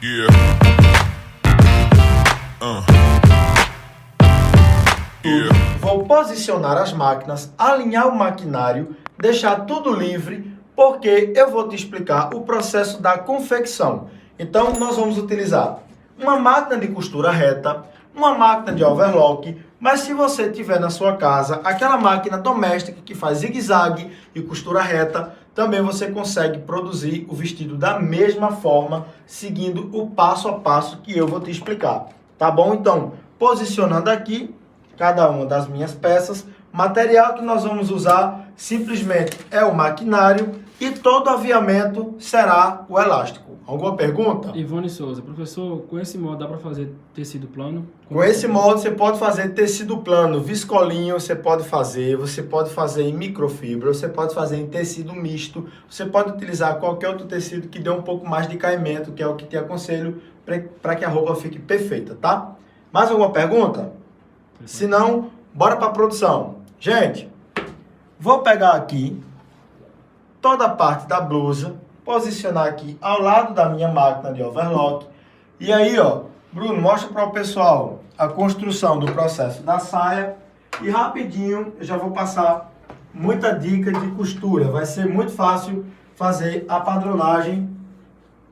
Yeah. Yeah. Vou posicionar as máquinas, alinhar o maquinário, deixar tudo livre, porque eu vou te explicar o processo da confecção. Então, nós vamos utilizar uma máquina de costura reta, uma máquina de overlock, mas se você tiver na sua casa aquela máquina doméstica que faz zigue-zague e costura reta, também você consegue produzir o vestido da mesma forma, seguindo o passo a passo que eu vou te explicar. Tá bom? Então, posicionando aqui cada uma das minhas peças, material que nós vamos usar simplesmente é o maquinário e todo aviamento será o elástico. Alguma pergunta? Ivone Souza, professor, com esse molde dá para fazer tecido plano? Com esse molde você pode fazer tecido plano, viscolinho, você pode fazer em microfibra, você pode fazer em tecido misto, você pode utilizar qualquer outro tecido que dê um pouco mais de caimento, que é o que te aconselho para que a roupa fique perfeita, tá? Mais alguma pergunta? Se não, bora para a produção. Gente, vou pegar aqui toda a parte da blusa, posicionar aqui ao lado da minha máquina de overlock. E aí, ó, Bruno, mostra para o pessoal a construção do processo da saia. E rapidinho, eu já vou passar muita dica de costura. Vai ser muito fácil fazer a padronagem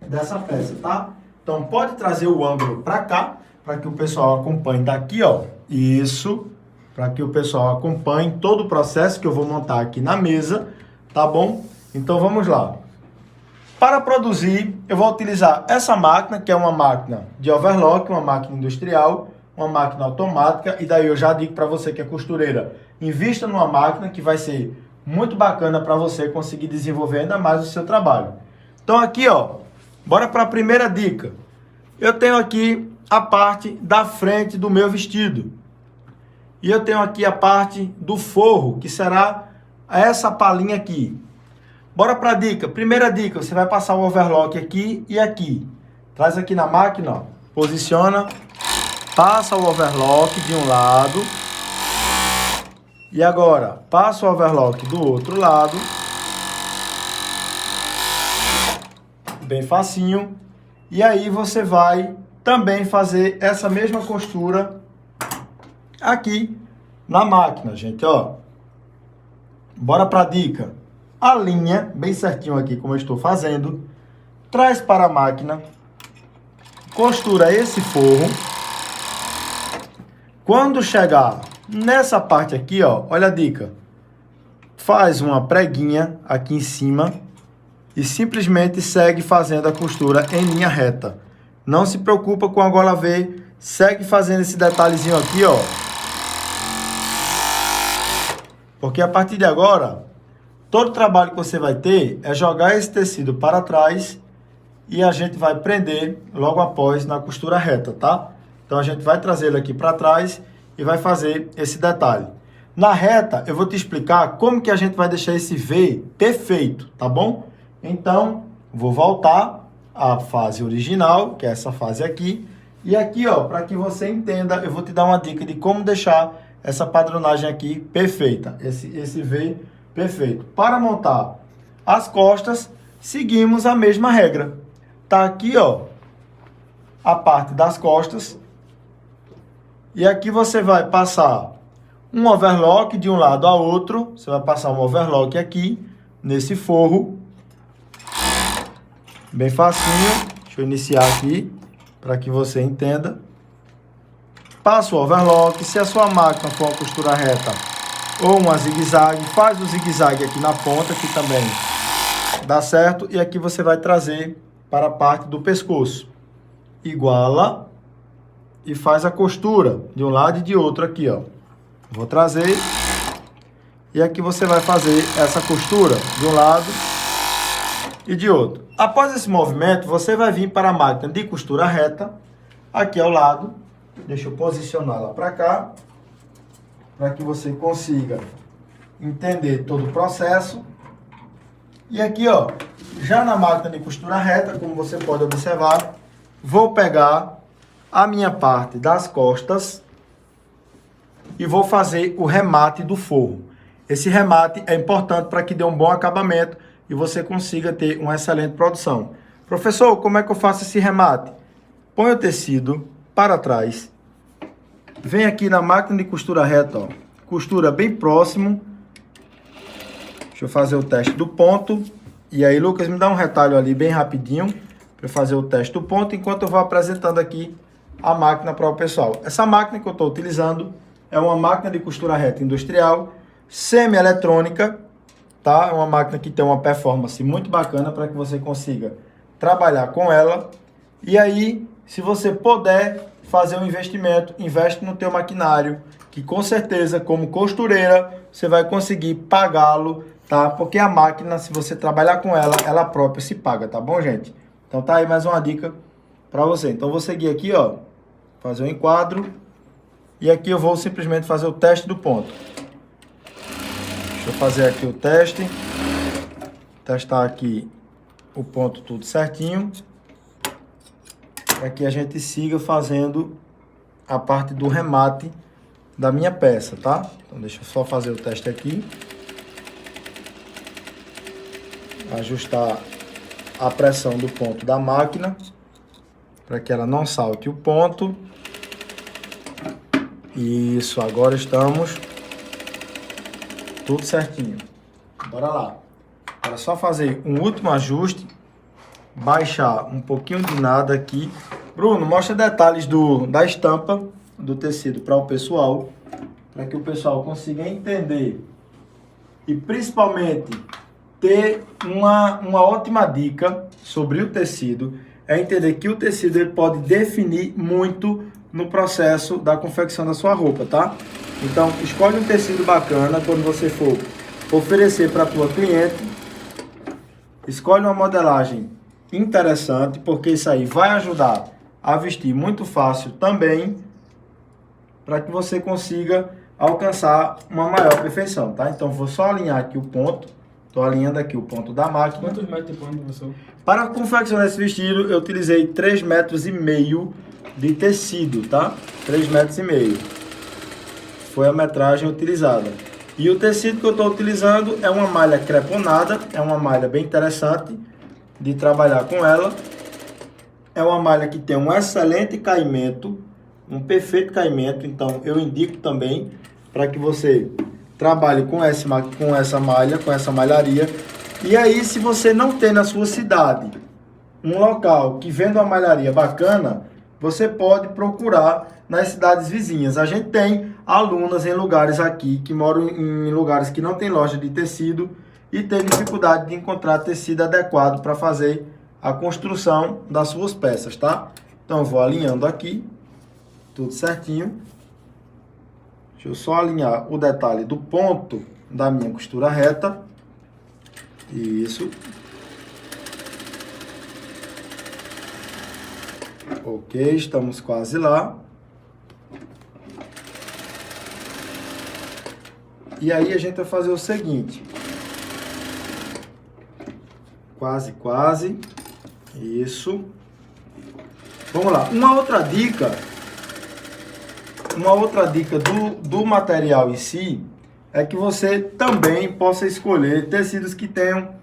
dessa peça, tá? Então, pode trazer o ângulo para cá, para que o pessoal acompanhe daqui, ó. Isso, para que o pessoal acompanhe todo o processo que eu vou montar aqui na mesa, tá bom? Então, vamos lá. Para produzir, eu vou utilizar essa máquina, que é uma máquina de overlock, uma máquina industrial, uma máquina automática, e daí eu já digo para você que é costureira, invista numa máquina que vai ser muito bacana para você conseguir desenvolver ainda mais o seu trabalho. Então aqui, ó, bora para a primeira dica. Eu tenho aqui a parte da frente do meu vestido. E eu tenho aqui a parte do forro, que será essa palhinha aqui. Bora para a dica. Primeira dica, você vai passar o overlock aqui e aqui. Traz aqui na máquina, ó, posiciona, passa o overlock de um lado. E agora, passa o overlock do outro lado. Bem facinho. E aí você vai também fazer essa mesma costura aqui na máquina, gente, ó. Bora para a dica. Alinha bem certinho aqui como eu estou fazendo, traz para a máquina, costura esse forro. Quando chegar nessa parte aqui, ó, olha a dica, faz uma preguinha aqui em cima e simplesmente segue fazendo a costura em linha reta. Não se preocupa com a gola V, segue fazendo esse detalhezinho aqui, ó, porque a partir de agora todo o trabalho que você vai ter é jogar esse tecido para trás e a gente vai prender logo após na costura reta, tá? Então a gente vai trazer ele aqui para trás e vai fazer esse detalhe. Na reta eu vou te explicar como que a gente vai deixar esse V perfeito, tá bom? Então vou voltar à fase original, que é essa fase aqui. E aqui, ó, para que você entenda, eu vou te dar uma dica de como deixar essa padronagem aqui perfeita, esse V perfeito. Para montar as costas, seguimos a mesma regra. Tá aqui, ó, a parte das costas. E aqui você vai passar um overlock de um lado a outro. Você vai passar um overlock aqui, nesse forro. Bem facinho. Deixa eu iniciar aqui, para que você entenda. Passa o overlock. Se a sua máquina for uma costura reta ou uma zigue-zague, faz o zigue-zague aqui na ponta, que também dá certo. E aqui você vai trazer para a parte do pescoço. Iguala e faz a costura de um lado e de outro aqui, ó. Vou trazer. E aqui você vai fazer essa costura de um lado e de outro. Após esse movimento, você vai vir para a máquina de costura reta, aqui ao lado. Deixa eu posicioná-la para cá, para que você consiga entender todo o processo. E aqui, ó, já na máquina de costura reta, como você pode observar, vou pegar a minha parte das costas e vou fazer o remate do forro. Esse remate é importante para que dê um bom acabamento e você consiga ter uma excelente produção. Professor, como é que eu faço esse remate? põe o tecido para trás, vem aqui na máquina de costura reta, ó, costura bem próximo. Deixa eu fazer o teste do ponto. E aí, Lucas, me dá um retalho ali bem rapidinho para eu fazer o teste do ponto, enquanto eu vou apresentando aqui a máquina para o pessoal. Essa máquina que eu estou utilizando é uma máquina de costura reta industrial, semi-eletrônica, tá? É uma máquina que tem uma performance muito bacana para que você consiga trabalhar com ela. E aí, se você puder fazer um investimento, investe no teu maquinário, que com certeza, como costureira, você vai conseguir pagá-lo, tá? Porque a máquina, se você trabalhar com ela, ela própria se paga, tá bom, gente? Então tá aí mais uma dica para você. Então vou seguir aqui, ó, fazer o enquadro. E aqui eu vou simplesmente fazer o teste do ponto. Deixa eu fazer aqui o teste. Testar aqui o ponto tudo certinho. Para que a gente siga fazendo a parte do remate da minha peça, tá? Então deixa eu só fazer o teste aqui. Ajustar a pressão do ponto da máquina para que ela não salte o ponto. Isso, agora estamos tudo certinho. Bora lá. Agora é só fazer um último ajuste, baixar um pouquinho de nada aqui. Bruno, mostra detalhes da estampa do tecido para o pessoal, para que o pessoal consiga entender e principalmente ter uma ótima dica sobre o tecido, é entender que o tecido ele pode definir muito no processo da confecção da sua roupa, tá? Então, escolhe um tecido bacana quando você for oferecer para a tua cliente. Escolhe uma modelagem interessante, porque isso aí vai ajudar a vestir muito fácil também, para que você consiga alcançar uma maior perfeição, tá? Então, vou só alinhar aqui o ponto. Estou alinhando aqui o ponto da máquina. Quantos metros de ponto, professor? Para confeccionar esse vestido, eu utilizei 3,5 metros de tecido, tá? 3,5 metros. Foi a metragem utilizada. E o tecido que eu estou utilizando é uma malha creponada, é uma malha bem interessante de trabalhar com ela. É uma malha que tem um excelente caimento, um perfeito caimento, então eu indico também para que você trabalhe com essa malha, com essa malharia. E aí, se você não tem na sua cidade um local que venda uma malharia bacana, você pode procurar nas cidades vizinhas. A gente tem alunas em lugares aqui que moram em lugares que não tem loja de tecido e tem dificuldade de encontrar tecido adequado para fazer a construção das suas peças, tá? Então eu vou alinhando aqui, tudo certinho. Deixa eu só alinhar o detalhe do ponto da minha costura reta. Isso. Ok, estamos quase lá. E aí a gente vai fazer o seguinte. Quase. Isso. Vamos lá. Uma outra dica do material em si é que você também possa escolher tecidos que tenham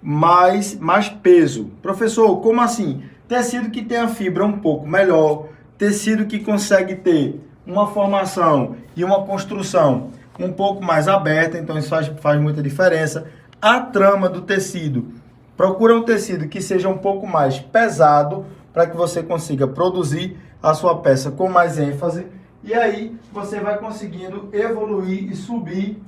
mais peso. Professor, como assim? Tecido que tenha fibra um pouco melhor, tecido que consegue ter uma formação e uma construção um pouco mais aberta, então isso faz muita diferença. A trama do tecido, procura um tecido que seja um pouco mais pesado, para que você consiga produzir a sua peça com mais ênfase, e aí você vai conseguindo evoluir e subir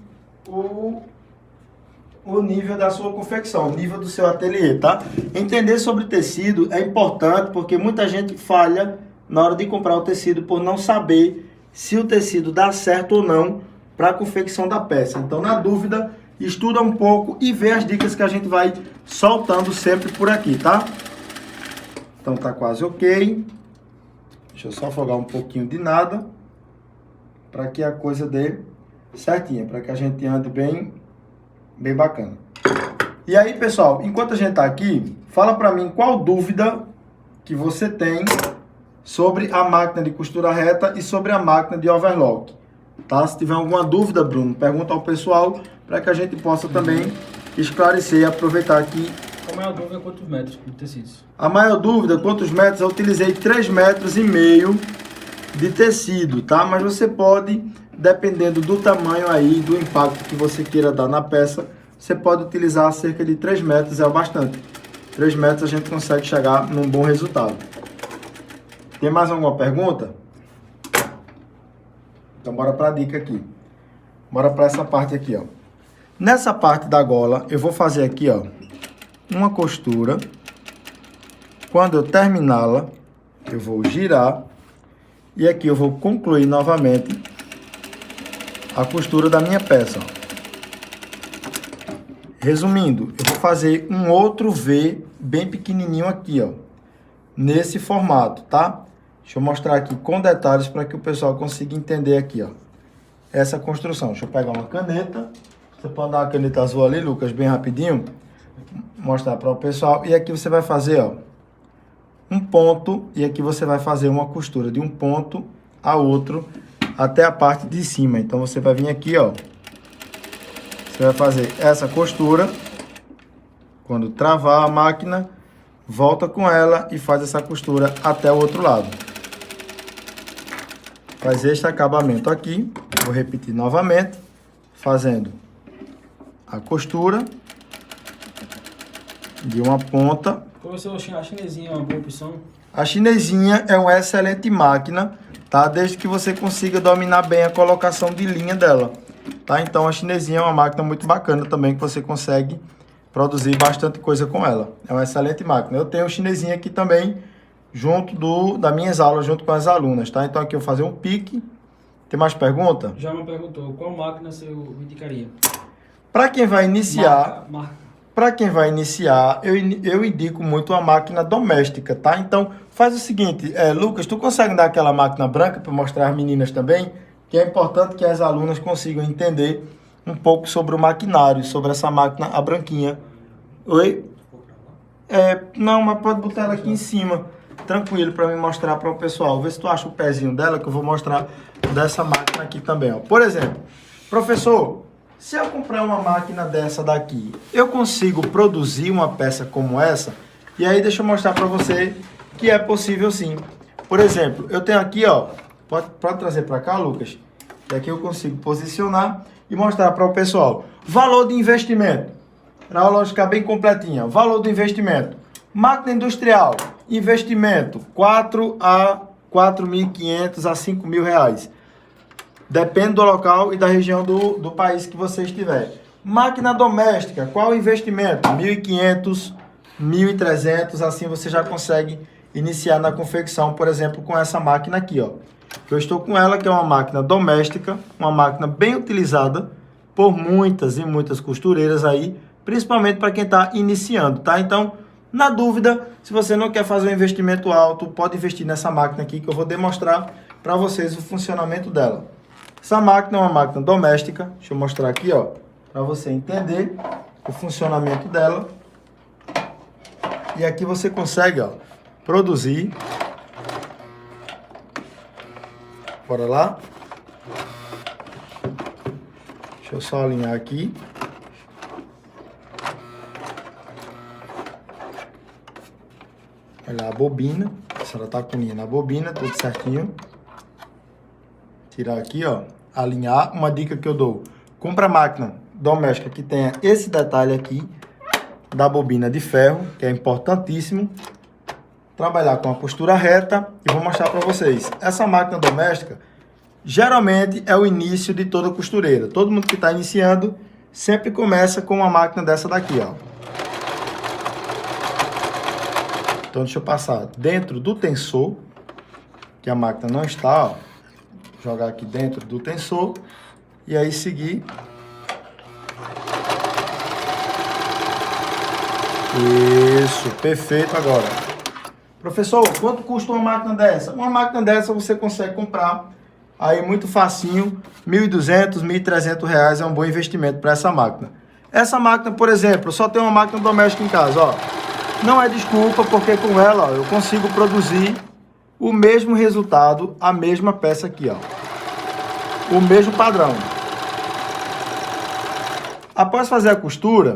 o nível da sua confecção, o nível do seu ateliê, tá? Entender sobre tecido é importante, porque muita gente falha na hora de comprar o tecido por não saber se o tecido dá certo ou não para a confecção da peça. Então, na dúvida, estuda um pouco e vê as dicas que a gente vai soltando sempre por aqui, tá? Então, tá quase ok. Deixa eu só afogar um pouquinho de nada, para que a coisa dê certinha, para que a gente ande bem bacana. E aí, pessoal, enquanto a gente tá aqui, fala para mim qual dúvida que você tem sobre a máquina de costura reta e sobre a máquina de overlock, tá? Se tiver alguma dúvida, Bruno, pergunta ao pessoal para que a gente possa também esclarecer e aproveitar aqui A maior dúvida é quantos metros de tecidos? A maior dúvida, quantos metros? Eu utilizei 3,5 metros de tecido, tá? Mas você pode, dependendo do tamanho aí, do impacto que você queira dar na peça, você pode utilizar cerca de 3 metros, é o bastante. 3 metros a gente consegue chegar num bom resultado. Tem mais alguma pergunta? Então bora para a dica aqui. Bora para essa parte aqui, ó. Nessa parte da gola, eu vou fazer aqui, ó, uma costura. Quando eu terminá-la, eu vou girar e aqui eu vou concluir novamente a costura da minha peça, ó. Resumindo, eu vou fazer um outro V bem pequenininho aqui, ó, nesse formato, tá? Deixa eu mostrar aqui com detalhes para que o pessoal consiga entender aqui, ó, essa construção. Deixa eu pegar uma caneta. Você pode dar uma caneta azul ali, Lucas, bem rapidinho. Mostrar para o pessoal. E aqui você vai fazer, ó, um ponto. E aqui você vai fazer uma costura de um ponto a outro até a parte de cima. Então você vai vir aqui, ó. Você vai fazer essa costura. Quando travar a máquina, volta com ela e faz essa costura até o outro lado. Faz este acabamento aqui. Vou repetir novamente, fazendo a costura de uma ponta. Professor, a chinesinha é uma boa opção? A chinesinha é uma excelente máquina, tá? Desde que você consiga dominar bem a colocação de linha dela, tá? Então a chinesinha é uma máquina muito bacana também, que você consegue produzir bastante coisa com ela. É uma excelente máquina. Eu tenho chinesinha aqui também, junto das minhas aulas, junto com as alunas, tá? Então aqui eu vou fazer um pique. Tem mais pergunta? Já me perguntou, qual máquina você indicaria? Para quem vai iniciar, Marca. Para quem vai iniciar, eu indico muito a máquina doméstica, tá? Então, faz o seguinte, Lucas, tu consegue dar aquela máquina branca para mostrar às meninas também? Que é importante que as alunas consigam entender um pouco sobre o maquinário, sobre essa máquina, a branquinha. Oi? Não, mas pode botar ela aqui em cima, tranquilo, para me mostrar para o pessoal. Vê se tu acha o pezinho dela, que eu vou mostrar dessa máquina aqui também, ó. Por exemplo, professor, se eu comprar uma máquina dessa daqui, eu consigo produzir uma peça como essa? E aí deixa eu mostrar para você que é possível sim. Por exemplo, eu tenho aqui, ó, pode trazer para cá, Lucas? E aqui eu consigo posicionar e mostrar para o pessoal. Valor de investimento. Para a aula ficar bem completinha. Valor do investimento. Máquina industrial. Investimento 4 a 4.500 a 5.000 reais. Depende do local e da região do país que você estiver. Máquina doméstica, qual o investimento? 1.500, 1.300, assim você já consegue iniciar na confecção, por exemplo, com essa máquina aqui, ó. Eu estou com ela, que é uma máquina doméstica, uma máquina bem utilizada por muitas e muitas costureiras aí, principalmente para quem está iniciando, tá? Então, na dúvida, se você não quer fazer um investimento alto, pode investir nessa máquina aqui, que eu vou demonstrar para vocês o funcionamento dela. Essa máquina é uma máquina doméstica. Deixa eu mostrar aqui, ó, para você entender o funcionamento dela. E aqui você consegue, ó, produzir. Bora lá. Deixa eu só alinhar aqui. Olha a bobina. Se ela tá com linha na bobina, tudo certinho. Tirar aqui, ó, alinhar. Uma dica que eu dou: compra máquina doméstica que tenha esse detalhe aqui da bobina de ferro, que é importantíssimo. Trabalhar com a costura reta e vou mostrar para vocês. Essa máquina doméstica geralmente é o início de toda costureira. Todo mundo que está iniciando sempre começa com uma máquina dessa daqui, ó. Então deixa eu passar dentro do tensor, que a máquina não está, ó. Jogar aqui dentro do tensor e aí seguir. Isso, perfeito agora. Professor, quanto custa uma máquina dessa? Uma máquina dessa você consegue comprar aí muito facinho, R$1.200, R$1.300 reais é um bom investimento para essa máquina. Essa máquina, por exemplo, eu só tenho uma máquina doméstica em casa, ó. Não é desculpa, porque com ela, ó, eu consigo produzir o mesmo resultado, a mesma peça aqui, ó. O mesmo padrão. Após fazer a costura,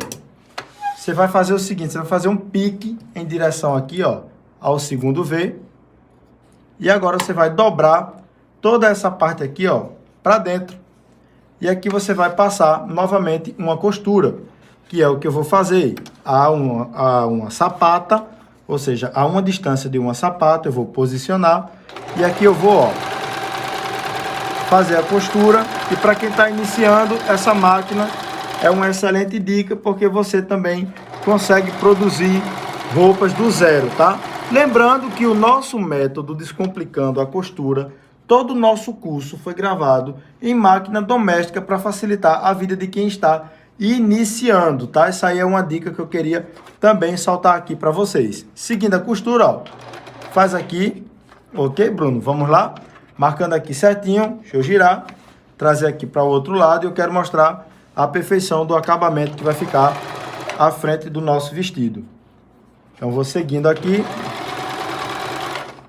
você vai fazer o seguinte, você vai fazer um pique em direção aqui, ó, ao segundo V. E agora você vai dobrar toda essa parte aqui, ó, para dentro. E aqui você vai passar novamente uma costura, que é o que eu vou fazer. A uma sapata, ou seja, a uma distância de uma sapata, eu vou posicionar. E aqui eu vou, ó, fazer a costura. E para quem está iniciando, essa máquina é uma excelente dica, porque você também consegue produzir roupas do zero, tá? Lembrando que o nosso método Descomplicando a Costura, todo o nosso curso foi gravado em máquina doméstica para facilitar a vida de quem está iniciando, tá? Essa aí é uma dica que eu queria também saltar aqui para vocês. Seguindo a costura, ó, faz aqui, ok, Bruno? Vamos lá, marcando aqui certinho, deixa eu girar, trazer aqui para o outro lado e eu quero mostrar a perfeição do acabamento que vai ficar à frente do nosso vestido. Então, vou seguindo aqui.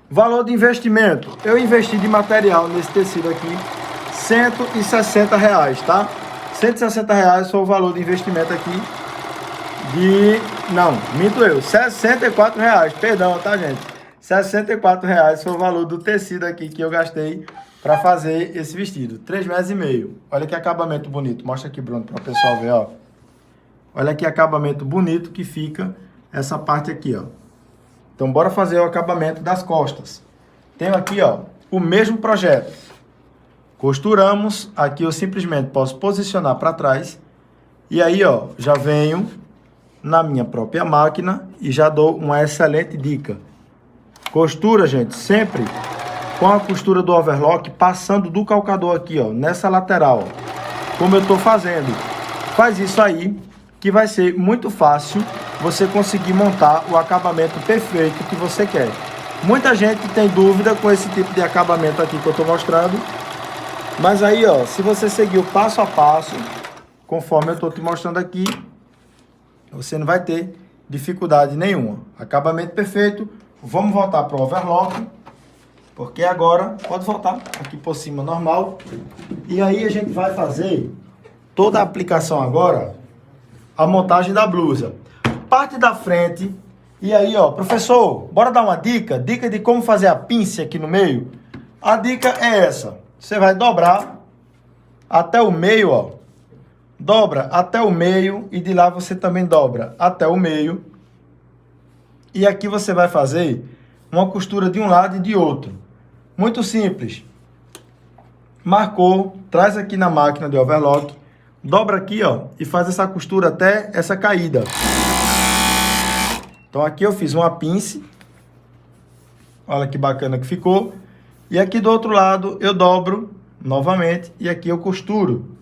Valor de investimento. Eu investi de material nesse tecido aqui, R$160, tá? R$160 foi o valor de investimento aqui Não, minto eu, R$64, perdão, tá, gente? R$64 foi o valor do tecido aqui que eu gastei para fazer esse vestido. 3,5 meses. Olha que acabamento bonito. Mostra aqui, Bruno, para o pessoal ver, ó. Olha que acabamento bonito que fica essa parte aqui, ó. Então, bora fazer o acabamento das costas. Tenho aqui, ó, o mesmo projeto. Costuramos. Aqui eu simplesmente posso posicionar para trás. E aí, ó, já venho na minha própria máquina e já dou uma excelente dica. Costura, gente, sempre com a costura do overlock passando do calcador aqui, ó, nessa lateral, ó, como eu tô fazendo. Faz isso aí que vai ser muito fácil você conseguir montar o acabamento perfeito que você quer. Muita gente tem dúvida com esse tipo de acabamento aqui que eu tô mostrando, mas aí, ó, se você seguir o passo a passo, conforme eu tô te mostrando aqui, você não vai ter dificuldade nenhuma. Acabamento perfeito. Vamos voltar para o overlock, porque agora pode voltar aqui por cima normal. E aí a gente vai fazer toda a aplicação agora, a montagem da blusa. Parte da frente. E aí, ó, professor, bora dar uma dica? Dica de como fazer a pinça aqui no meio. A dica é essa. Você vai dobrar até o meio, ó. Dobra até o meio e de lá você também dobra até o meio. E aqui você vai fazer uma costura de um lado e de outro. Muito simples. Marcou, traz aqui na máquina de overlock, dobra aqui, ó, e faz essa costura até essa caída. Então aqui eu fiz uma pince. Olha que bacana que ficou. E aqui do outro lado eu dobro novamente e aqui eu costuro.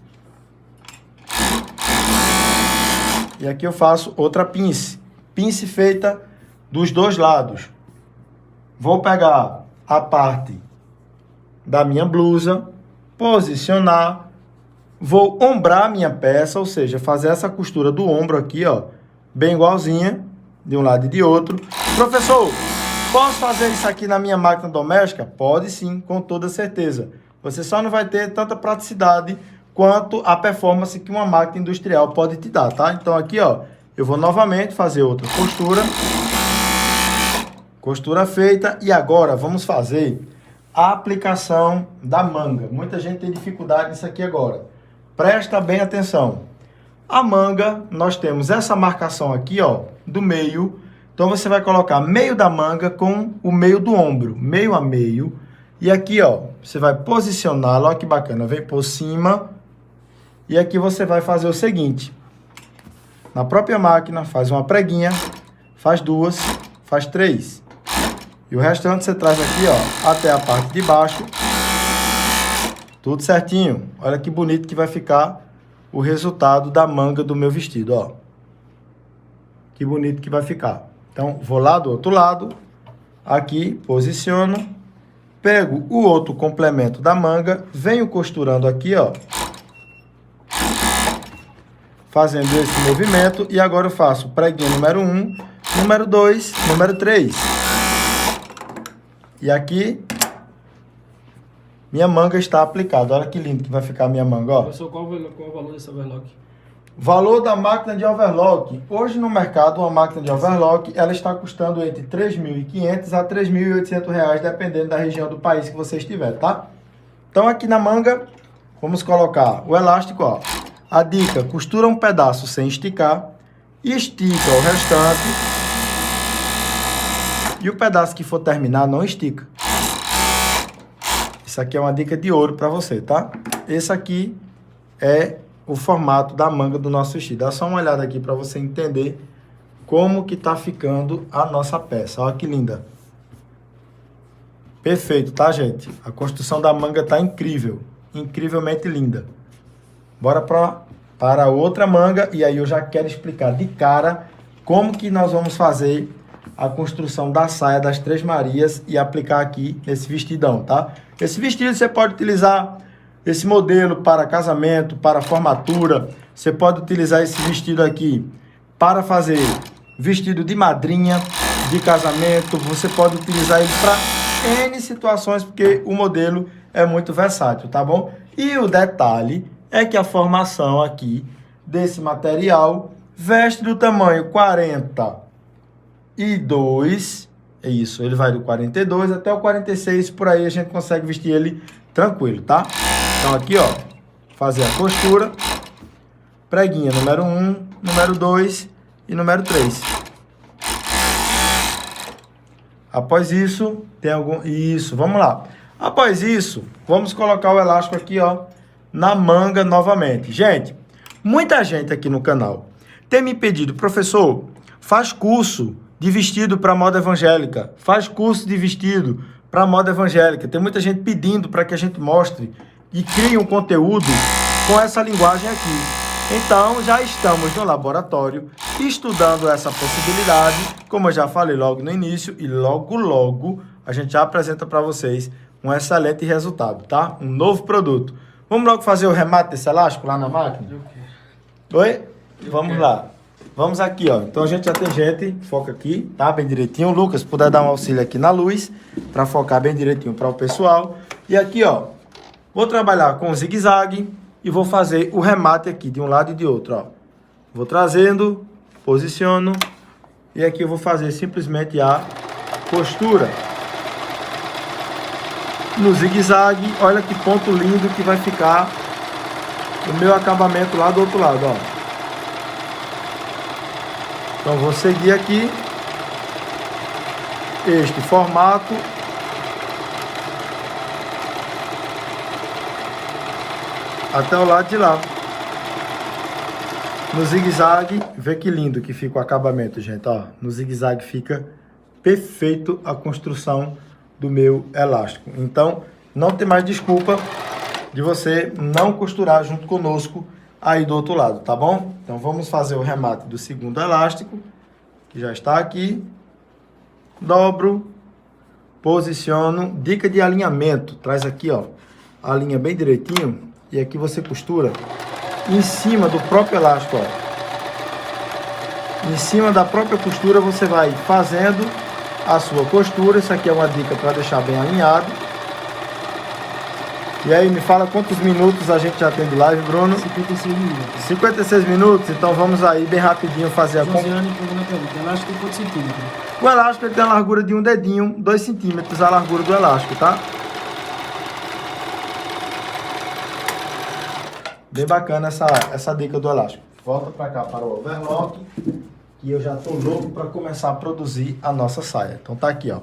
E aqui eu faço outra pince. Pince feita dos dois lados. Vou pegar a parte da minha blusa, posicionar, vou ombrar a minha peça, ou seja, fazer essa costura do ombro aqui, ó, bem igualzinha, de um lado e de outro. Professor, posso fazer isso aqui na minha máquina doméstica? Pode sim, com toda certeza. Você só não vai ter tanta praticidade quanto a performance que uma máquina industrial pode te dar, tá? Então aqui, ó, eu vou novamente fazer outra costura. Costura feita. E agora vamos fazer a aplicação da manga. Muita gente tem dificuldade nisso aqui agora. Presta bem atenção. A manga, nós temos essa marcação aqui, ó, do meio. Então você vai colocar meio da manga com o meio do ombro, meio a meio. E aqui, ó, você vai posicionar, olha que bacana, vem por cima. E aqui você vai fazer o seguinte. Na própria máquina, faz uma preguinha, faz duas, faz três. E o restante você traz aqui, ó, até a parte de baixo. Tudo certinho. Olha que bonito que vai ficar o resultado da manga do meu vestido, ó. Que bonito que vai ficar. Então, vou lá do outro lado. Aqui, posiciono. Pego o outro complemento da manga. Venho costurando aqui, ó. Fazendo esse movimento. E agora eu faço preguinho número 1, número 2, número 3. E aqui, minha manga está aplicada. Olha que lindo que vai ficar a minha manga, ó. Professor, qual o valor desse overlock? Valor da máquina de overlock. Hoje no mercado, uma máquina de overlock, ela está custando entre R$ 3.500 a R$ 3.800, dependendo da região do país que você estiver, tá? Então aqui na manga, vamos colocar o elástico, ó. A dica, costura um pedaço sem esticar, estica o restante e o pedaço que for terminar não estica. Isso aqui é uma dica de ouro para você, tá? Esse aqui é o formato da manga do nosso vestido. Dá só uma olhada aqui para você entender como que tá ficando a nossa peça. Olha que linda. Perfeito, tá, gente? A construção da manga tá incrível. Incrivelmente linda. Bora para outra manga. E aí eu já quero explicar de cara como que nós vamos fazer a construção da saia das Três Marias e aplicar aqui nesse vestidão, tá? Esse vestido você pode utilizar esse modelo para casamento, para formatura. Você pode utilizar esse vestido aqui para fazer vestido de madrinha, de casamento. Você pode utilizar ele para N situações, porque o modelo é muito versátil, tá bom? E o detalhe é que a formação aqui desse material veste do tamanho 42, é isso, ele vai do 42 até o 46, por aí a gente consegue vestir ele tranquilo, tá? Então aqui, ó, fazer a costura, preguinha número 1, número 2 e número 3. Após isso, tem algum... Isso, vamos lá. Após isso, vamos colocar o elástico aqui, ó, na manga novamente. Gente, muita gente aqui no canal tem me pedido, professor, faz curso de vestido para moda evangélica, faz curso de vestido para moda evangélica. Tem muita gente pedindo para que a gente mostre e crie um conteúdo com essa linguagem aqui. Então, já estamos no laboratório estudando essa possibilidade, como eu já falei logo no início, e logo a gente já apresenta para vocês um excelente resultado, tá? Um novo produto. Vamos logo fazer o remate desse elástico lá na máquina? Oi? Vamos lá. Vamos aqui, ó. Então a gente já tem gente, foca aqui, tá? Bem direitinho. Lucas, puder dar um auxílio aqui na luz, para focar bem direitinho para o pessoal. E aqui, ó, vou trabalhar com zigue-zague e vou fazer o remate aqui, de um lado e de outro, ó. Vou trazendo, posiciono, e aqui eu vou fazer simplesmente a costura. No zigue-zague, olha que ponto lindo que vai ficar o meu acabamento lá do outro lado, ó. Então, vou seguir aqui este formato. Até o lado de lá. No zigue-zague, vê que lindo que fica o acabamento, gente, ó. No zigue-zague fica perfeito a construção do meu elástico. Então, não tem mais desculpa de você não costurar junto conosco aí do outro lado, tá bom? Então vamos fazer o remate do segundo elástico, que já está aqui. Dobro, posiciono, dica de alinhamento, traz aqui, ó, a linha bem direitinho e aqui você costura em cima do próprio elástico, ó. Em cima da própria costura você vai fazendo a sua costura. Isso aqui é uma dica para deixar bem alinhado. E aí, me fala quantos minutos a gente já tem de live, Bruno? 56 minutos. 56 minutos? Então vamos aí bem rapidinho fazer a... Josiane, pergunta na pergunta. O elástico tem quantos centímetros? O elástico ele tem a largura de um dedinho, 2 centímetros a largura do elástico, tá? Bem bacana essa dica do elástico. Volta para cá para o overlock, que eu já tô louco para começar a produzir a nossa saia. Então tá aqui, ó.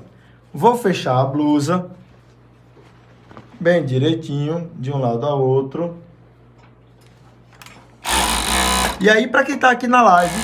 Vou fechar a blusa bem direitinho, de um lado ao outro. E aí, para quem tá aqui na live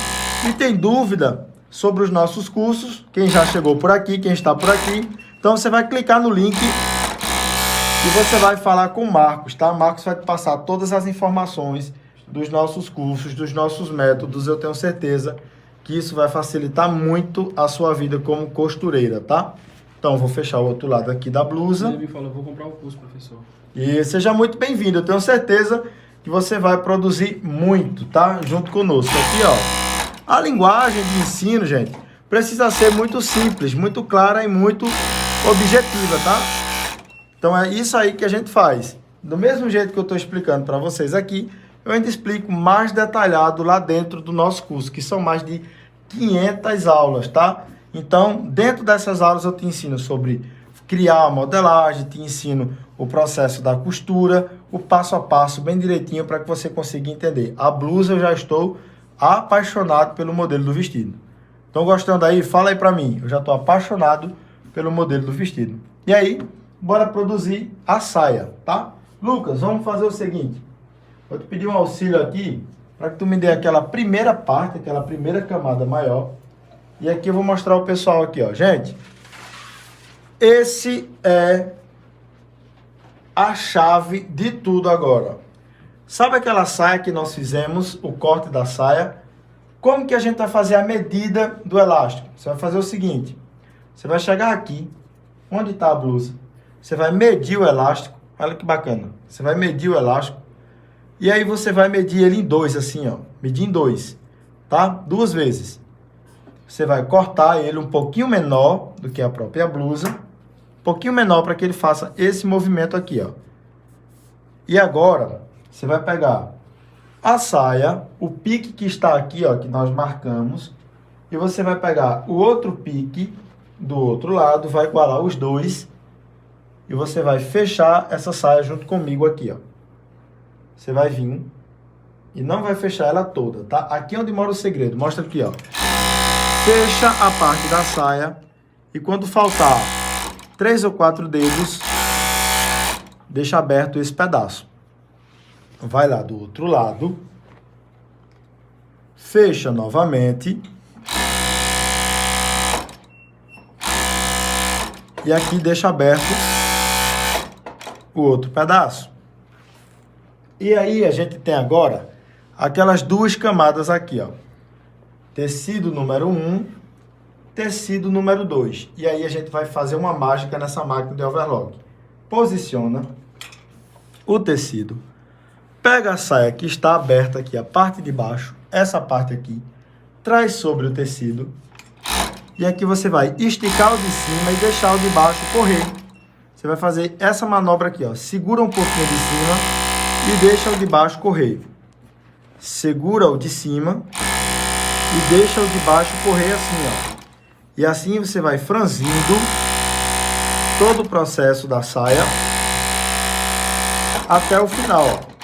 e tem dúvida sobre os nossos cursos, quem já chegou por aqui, quem está por aqui, então você vai clicar no link e você vai falar com o Marcos, tá? Marcos vai te passar todas as informações dos nossos cursos, dos nossos métodos. Eu tenho certeza que isso vai facilitar muito a sua vida como costureira, tá? Então, eu vou fechar o outro lado aqui da blusa. Ele me falou, vou comprar o curso, professor. E seja muito bem-vindo. Eu tenho certeza que você vai produzir muito, tá? Junto conosco. Aqui, ó. A linguagem de ensino, gente, precisa ser muito simples, muito clara e muito objetiva, tá? Então, é isso aí que a gente faz. Do mesmo jeito que eu estou explicando para vocês aqui, eu ainda explico mais detalhado lá dentro do nosso curso, que são mais de 500 aulas, tá? Então, dentro dessas aulas eu te ensino sobre criar a modelagem, te ensino o processo da costura, o passo a passo bem direitinho para que você consiga entender. A blusa eu já estou apaixonado pelo modelo do vestido. Estão gostando aí? Fala aí para mim. Eu já estou apaixonado pelo modelo do vestido. E aí, bora produzir a saia, tá? Lucas, vamos fazer o seguinte. Vou te pedir um auxílio aqui para que tu me dê aquela primeira parte, aquela primeira camada maior. E aqui eu vou mostrar o pessoal aqui, ó. Gente, esse é a chave de tudo agora. Sabe aquela saia que nós fizemos, o corte da saia? Como que a gente vai fazer a medida do elástico? Você vai fazer o seguinte. Você vai chegar aqui, onde está a blusa. Você vai medir o elástico. Olha que bacana. Você vai medir o elástico. E aí você vai medir ele em 2, assim, ó. Medir em 2, tá? 2 vezes. Você vai cortar ele um pouquinho menor do que a própria blusa. Um pouquinho menor para que ele faça esse movimento aqui, ó. E agora, você vai pegar a saia, o pique que está aqui, ó, que nós marcamos. E você vai pegar o outro pique do outro lado, vai igualar os dois. E você vai fechar essa saia junto comigo aqui, ó. Você vai vir e não vai fechar ela toda, tá? Aqui é onde mora o segredo. Mostra aqui, ó. Fecha a parte da saia e quando faltar 3 ou 4 dedos, deixa aberto esse pedaço. Vai lá do outro lado. Fecha novamente. E aqui deixa aberto o outro pedaço. E aí a gente tem agora aquelas 2 camadas aqui, ó. Tecido número 1, tecido número 2. E aí a gente vai fazer uma mágica nessa máquina de overlock. Posiciona o tecido. Pega a saia que está aberta aqui, a parte de baixo, essa parte aqui. Traz sobre o tecido. E aqui você vai esticar o de cima e deixar o de baixo correr. Você vai fazer essa manobra aqui, ó. Segura um pouquinho de cima e deixa o de baixo correr. Segura o de cima e deixa o de baixo correr assim, ó. E assim você vai franzindo todo o processo da saia até o final, ó.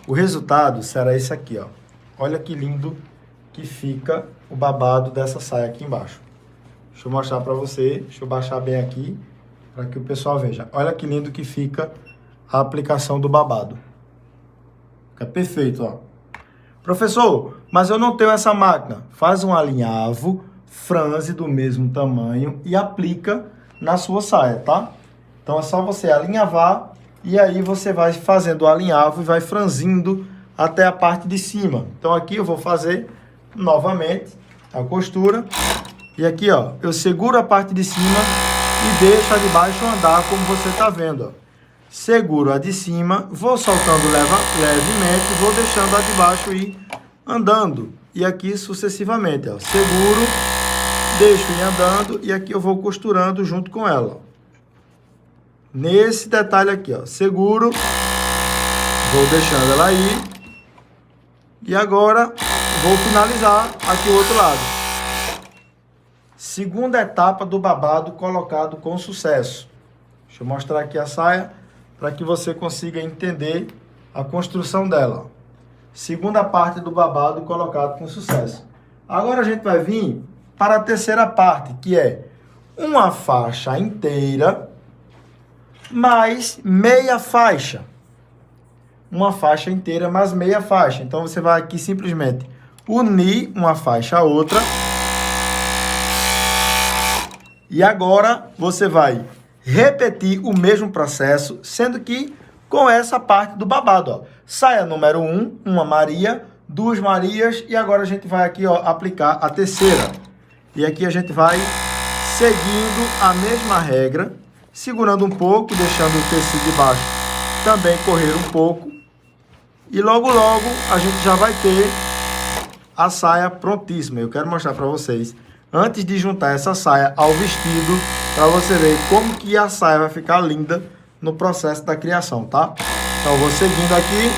O resultado será esse aqui, ó. Olha que lindo que fica o babado dessa saia aqui embaixo. Deixa eu mostrar para você. Deixa eu baixar bem aqui para que o pessoal veja. Olha que lindo que fica a aplicação do babado. Fica perfeito, ó. Professor, mas eu não tenho essa máquina. Faz um alinhavo, franze do mesmo tamanho e aplica na sua saia, tá? Então é só você alinhavar e aí você vai fazendo o alinhavo e vai franzindo até a parte de cima. Então aqui eu vou fazer novamente a costura. E aqui, ó, eu seguro a parte de cima e deixo a de baixo andar como você tá vendo, ó. Seguro a de cima, vou soltando levemente, vou deixando a de baixo ir andando. E aqui sucessivamente, ó. Seguro, deixo ir andando e aqui eu vou costurando junto com ela. Nesse detalhe aqui, ó. Seguro, vou deixando ela ir. E agora vou finalizar aqui o outro lado. Segunda etapa do babado colocado com sucesso. Deixa eu mostrar aqui a saia para que você consiga entender a construção dela. Segunda parte do babado colocado com sucesso. Agora a gente vai vir para a terceira parte, que é uma faixa inteira mais meia faixa. Uma faixa inteira mais meia faixa. Então você vai aqui simplesmente unir uma faixa a outra. E agora você vai repetir o mesmo processo, sendo que com essa parte do babado, ó. Saia número 1, uma Maria, 2 Marias, e agora a gente vai aqui, ó, aplicar a terceira. E aqui a gente vai seguindo a mesma regra, segurando um pouco, deixando o tecido de baixo também correr um pouco. E logo, logo, a gente já vai ter a saia prontíssima. Eu quero mostrar para vocês, antes de juntar essa saia ao vestido, para você ver como que a saia vai ficar linda no processo da criação, tá? Então, eu vou seguindo aqui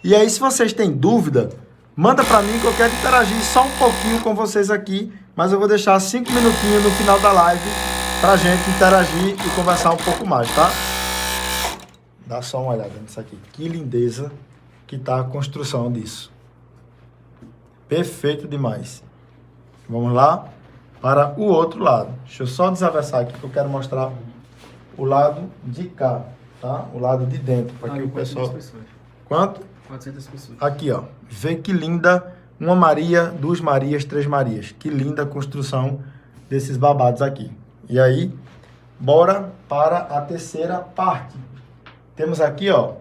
E aí, se vocês têm dúvida, manda para mim que eu quero interagir só um pouquinho com vocês aqui, mas eu vou deixar 5 minutinhos no final da live pra gente interagir e conversar um pouco mais, tá? Dá só uma olhada nisso aqui. Que lindeza que tá a construção disso. Perfeito demais. Vamos lá para o outro lado. Deixa eu só desaversar aqui que eu quero mostrar o lado de cá, tá? O lado de dentro, para que o pessoal... pessoas. Quanto? 400 pessoas. Aqui, ó. Vê que linda. Uma Maria, 2 Marias, 3 Marias. Que linda a construção desses babados aqui. E aí, bora para a terceira parte. Temos aqui, ó,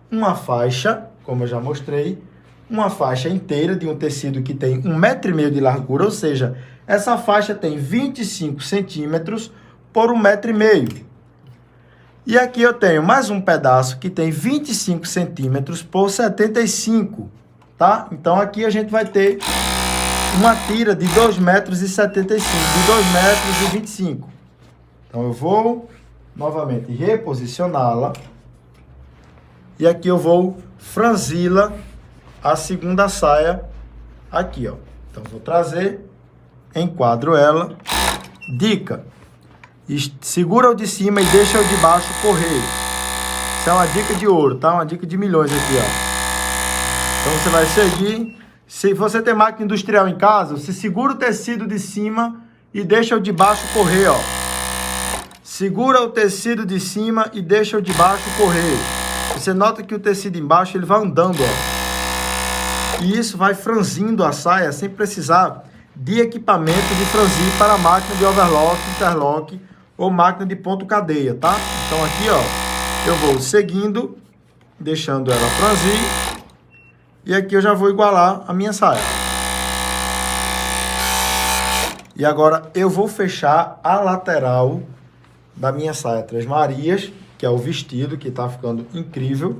uma faixa, como eu já mostrei, uma faixa inteira de um tecido que tem 1,5 metro de largura, ou seja, essa faixa tem 25 centímetros por 1,5 metro. E aqui eu tenho mais um pedaço que tem 25 centímetros por 75, tá? Então aqui a gente vai ter uma tira de 2,75 metros, de 2,25 metros. Então eu vou novamente reposicioná-la. E aqui eu vou franzi-la a segunda saia aqui, ó. Então vou trazer, enquadro ela. Dica: segura o de cima e deixa o de baixo correr. Isso é uma dica de ouro, tá? Uma dica de milhões aqui, ó. Então você vai seguir. Se você tem máquina industrial em casa, você segura o tecido de cima e deixa o de baixo correr, ó. Segura o tecido de cima e deixa o de baixo correr. Você nota que o tecido embaixo ele vai andando, ó. E isso vai franzindo a saia sem precisar de equipamento de franzir para máquina de overlock, interlock ou máquina de ponto cadeia, tá? Então aqui, ó, eu vou seguindo, deixando ela franzir. E aqui eu já vou igualar a minha saia. E agora eu vou fechar a lateral da minha saia Três Marias, que é o vestido, que tá ficando incrível.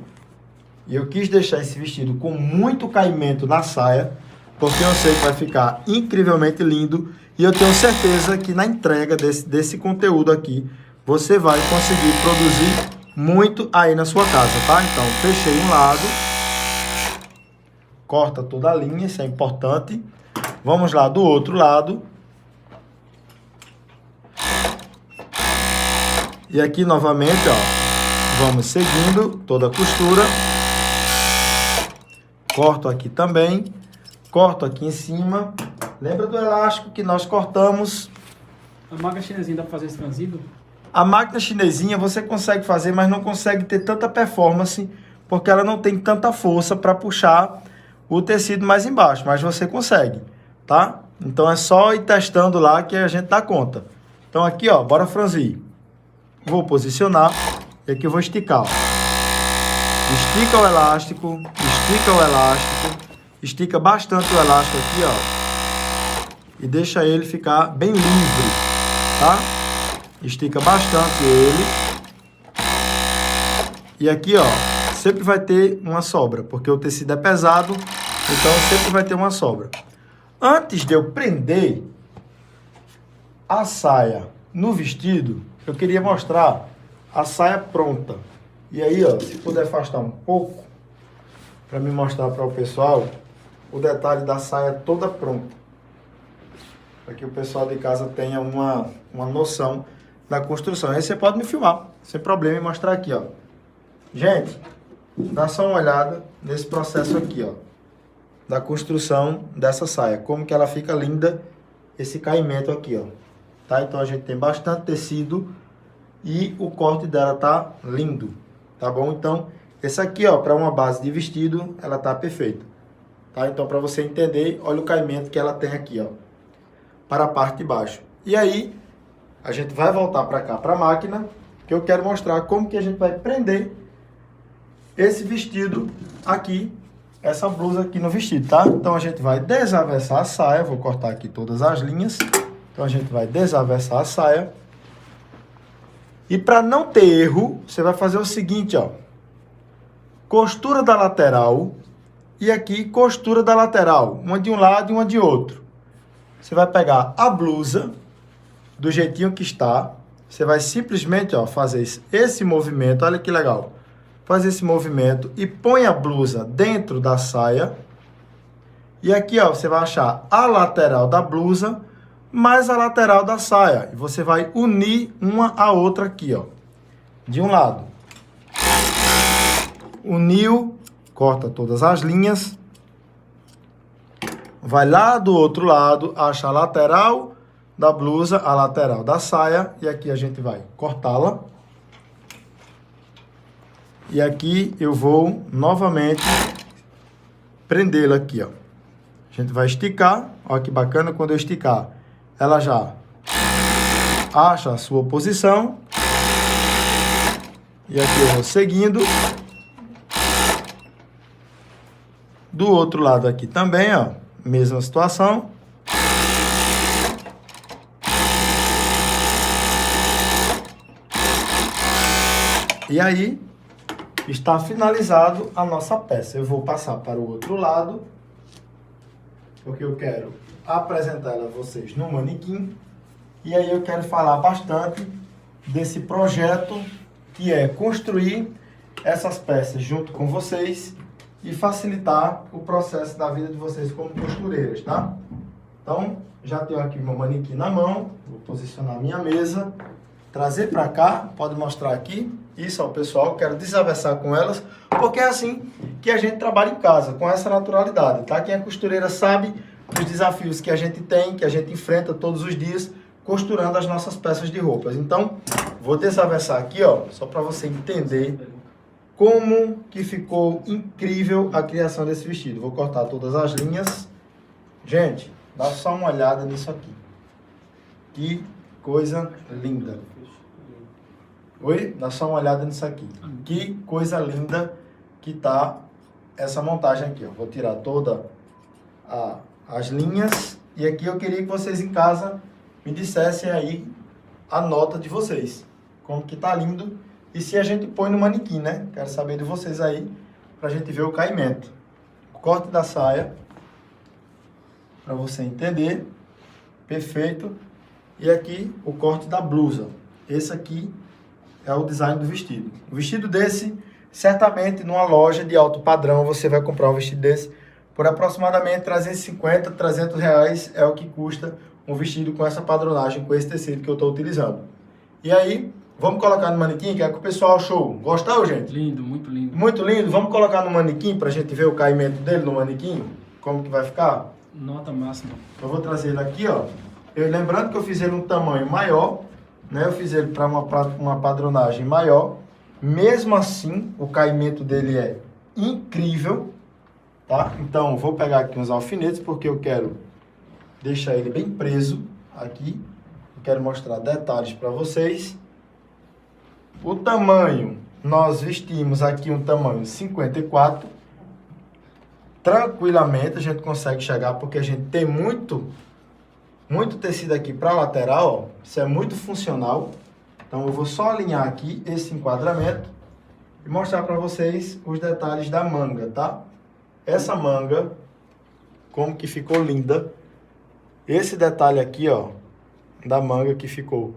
E eu quis deixar esse vestido com muito caimento na saia, porque eu sei que vai ficar incrivelmente lindo. E eu tenho certeza que na entrega desse conteúdo aqui, você vai conseguir produzir muito aí na sua casa, tá? Então, fechei um lado. Corta toda a linha, isso é importante. Vamos lá do outro lado. E aqui novamente, ó, vamos seguindo toda a costura. Corto aqui também. Corto aqui em cima. Lembra do elástico que nós cortamos? A máquina chinesinha dá para fazer esse franzido? A máquina chinesinha você consegue fazer, mas não consegue ter tanta performance, porque ela não tem tanta força para puxar o tecido mais embaixo, mas você consegue, tá? Então é só ir testando lá que a gente dá conta. Então aqui, ó, bora franzir. Vou posicionar e aqui eu vou esticar, ó. Estica o elástico, estica o elástico, estica bastante o elástico aqui, ó, e deixa ele ficar bem livre, tá? Estica bastante ele. E aqui, ó, sempre vai ter uma sobra, porque o tecido é pesado, então sempre vai ter uma sobra. Antes de eu prender a saia no vestido, eu queria mostrar a saia pronta. E aí, ó, se puder afastar um pouco, para me mostrar para o pessoal o detalhe da saia toda pronta. Para que o pessoal de casa tenha uma noção da construção. Aí você pode me filmar, sem problema, e mostrar aqui, ó. Gente, dá só uma olhada nesse processo aqui, ó, da construção dessa saia. Como que ela fica linda, esse caimento aqui, ó. Tá? Então a gente tem bastante tecido e o corte dela tá lindo, tá bom? Então, esse aqui, ó, para uma base de vestido, ela tá perfeita, tá? Então, para você entender, olha o caimento que ela tem aqui, ó, para a parte de baixo. E aí, a gente vai voltar para cá, para a máquina, que eu quero mostrar como que a gente vai prender esse vestido aqui, essa blusa aqui no vestido, tá? Então, a gente vai desaversar a saia, vou cortar aqui todas as linhas. Então, a gente vai desaversar a saia. E para não ter erro, você vai fazer o seguinte, ó. Costura da lateral e aqui costura da lateral. Uma de um lado e uma de outro. Você vai pegar a blusa do jeitinho que está. Você vai simplesmente, ó, fazer esse movimento. Olha que legal. faz esse movimento e põe a blusa dentro da saia. E aqui, ó, você vai achar a lateral da blusa mais a lateral da saia. E você vai unir uma a outra aqui, ó. De um lado. Uniu, corta todas as linhas. Vai lá do outro lado, acha a lateral da blusa, a lateral da saia. E aqui a gente vai cortá-la. E aqui eu vou novamente prendê-la aqui, ó. A gente vai esticar. Olha que bacana, quando eu esticar, ela já acha a sua posição. E aqui eu vou seguindo. Do outro lado aqui também, ó, mesma situação. E aí, está finalizado a nossa peça. Eu vou passar para o outro lado, porque eu quero apresentar ela a vocês no manequim. E aí eu quero falar bastante desse projeto que é construir essas peças junto com vocês e facilitar o processo da vida de vocês como costureiras, tá? Então, já tenho aqui meu manequim na mão, vou posicionar minha mesa, trazer para cá, pode mostrar aqui. Isso, ó, pessoal, quero desaversar com elas, porque é assim que a gente trabalha em casa, com essa naturalidade, tá? Quem é costureira sabe os desafios que a gente tem, que a gente enfrenta todos os dias, costurando as nossas peças de roupas. Então, vou desaversar aqui, ó, só para você entender como que ficou incrível a criação desse vestido. Vou cortar todas as linhas. Gente, dá só uma olhada nisso aqui. Que coisa linda. Oi? Dá só uma olhada nisso aqui. Que coisa linda que tá essa montagem aqui, ó. Vou tirar toda as linhas. E aqui eu queria que vocês em casa me dissessem aí a nota de vocês. Como que tá lindo. E se a gente põe no manequim, né? Quero saber de vocês aí, pra gente ver o caimento. O corte da saia, pra você entender. Perfeito. E aqui, o corte da blusa. Esse aqui é o design do vestido. O vestido desse, certamente, numa loja de alto padrão, você vai comprar um vestido desse por aproximadamente 350, 300 reais é o que custa um vestido com essa padronagem, com esse tecido que eu estou utilizando. E aí, vamos colocar no manequim, que é que o pessoal achou. Gostou, gente? Lindo, muito lindo. Muito lindo. Vamos colocar no manequim pra gente ver o caimento dele no manequim? Como que vai ficar? Nota máxima. Eu vou trazer ele aqui, ó. Lembrando que eu fiz ele um tamanho maior, né? Eu fiz ele para uma padronagem maior. Mesmo assim, o caimento dele é incrível, tá? Então, vou pegar aqui uns alfinetes, porque eu quero deixar ele bem preso aqui. Eu quero mostrar detalhes para vocês. O tamanho, nós vestimos aqui um tamanho 54. Tranquilamente a gente consegue chegar, porque a gente tem muito tecido aqui para lateral, ó. Isso é muito funcional. Então eu vou só alinhar aqui esse enquadramento e mostrar para vocês os detalhes da manga, tá? Essa manga, como que ficou linda. Esse detalhe aqui, ó, da manga que ficou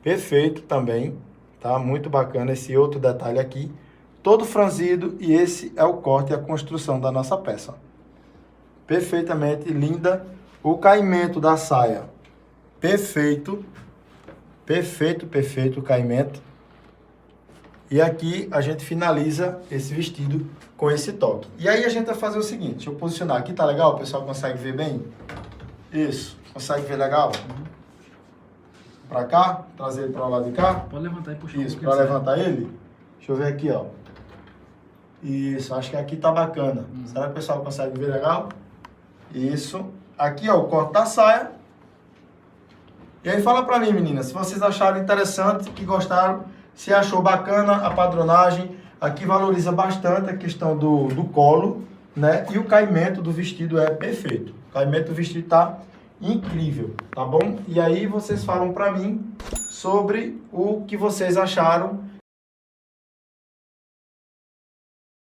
perfeito também. Tá? Muito bacana esse outro detalhe aqui. Todo franzido, e esse é o corte e a construção da nossa peça. Perfeitamente linda. O caimento da saia, perfeito. Perfeito, perfeito o caimento. E aqui a gente finaliza esse vestido com esse toque. E aí a gente vai fazer o seguinte, deixa eu posicionar aqui, tá legal? O pessoal consegue ver bem? Isso, consegue ver legal? Pra cá, trazer ele para o lado de cá. Pode levantar e puxar. Isso, para levantar ele. Deixa eu ver aqui, ó. Isso, acho que aqui tá bacana. Será que o pessoal consegue ver legal? Isso. Aqui, ó, o corte da saia. E aí fala pra mim, meninas, se vocês acharam interessante, que gostaram, se achou bacana a padronagem. Aqui valoriza bastante a questão do colo, né? E o caimento do vestido é perfeito. O caimento do vestido tá incrível, tá bom? E aí vocês falam pra mim sobre o que vocês acharam